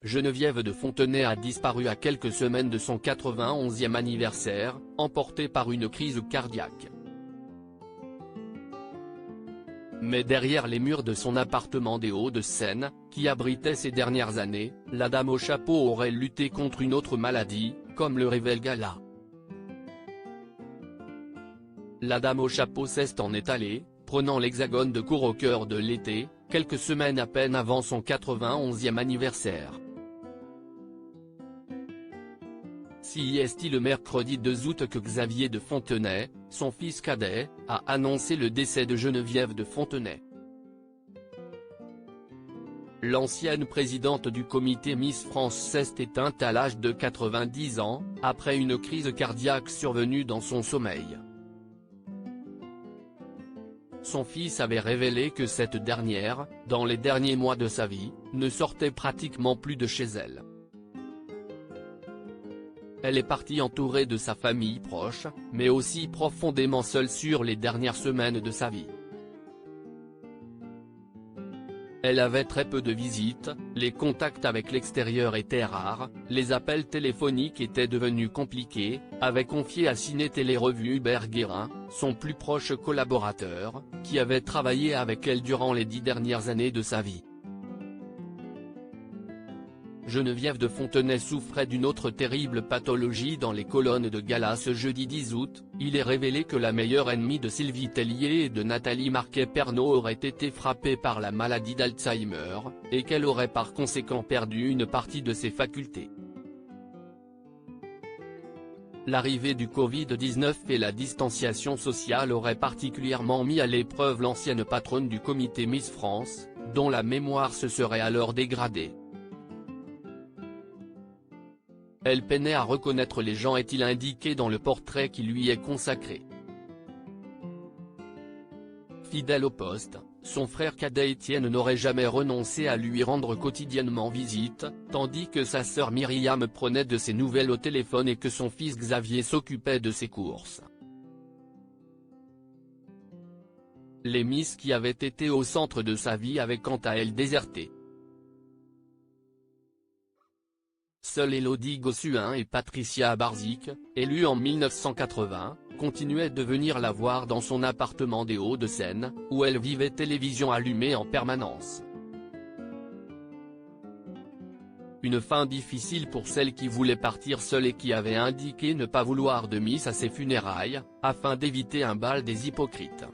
Geneviève de Fontenay a disparu à quelques semaines de son 91e anniversaire, emportée par une crise cardiaque. Mais derrière les murs de son appartement des Hauts-de-Seine, qui abritait ces dernières années, la dame au chapeau aurait lutté contre une autre maladie, comme le révèle Gala. La dame au chapeau s'est en allée, prenant l'Hexagone de court au cœur de l'été, quelques semaines à peine avant son 91e anniversaire. Si est le mercredi 2 août que Xavier de Fontenay, son fils cadet, a annoncé le décès de Geneviève de Fontenay. L'ancienne présidente du comité Miss France s'est éteinte à l'âge de 90 ans, après une crise cardiaque survenue dans son sommeil. Son fils avait révélé que cette dernière, dans les derniers mois de sa vie, ne sortait pratiquement plus de chez elle. Elle est partie entourée de sa famille proche, mais aussi profondément seule sur les dernières semaines de sa vie. Elle avait très peu de visites, les contacts avec l'extérieur étaient rares, les appels téléphoniques étaient devenus compliqués, avait confié à Ciné Télé Revue Hubert Guérin, son plus proche collaborateur, qui avait travaillé avec elle durant les 10 dernières années de sa vie. Geneviève de Fontenay souffrait d'une autre terrible pathologie. Dans les colonnes de Gala ce jeudi 10 août, il est révélé que la meilleure ennemie de Sylvie Tellier et de Nathalie Marquet-Pernot aurait été frappée par la maladie d'Alzheimer, et qu'elle aurait par conséquent perdu une partie de ses facultés. L'arrivée du Covid-19 et la distanciation sociale auraient particulièrement mis à l'épreuve l'ancienne patronne du comité Miss France, dont la mémoire se serait alors dégradée. Elle peinait à reconnaître les gens, est-il indiqué dans le portrait qui lui est consacré. Fidèle au poste, son frère cadet Étienne n'aurait jamais renoncé à lui rendre quotidiennement visite, tandis que sa sœur Myriam prenait de ses nouvelles au téléphone et que son fils Xavier s'occupait de ses courses. Les Miss qui avaient été au centre de sa vie avaient quant à elles déserté. Seules Élodie Gossuin et Patricia Barzic, élues en 1980, continuaient de venir la voir dans son appartement des Hauts-de-Seine, où elle vivait télévision allumée en permanence. Une fin difficile pour celle qui voulait partir seule et qui avait indiqué ne pas vouloir de Miss à ses funérailles, afin d'éviter un bal des hypocrites.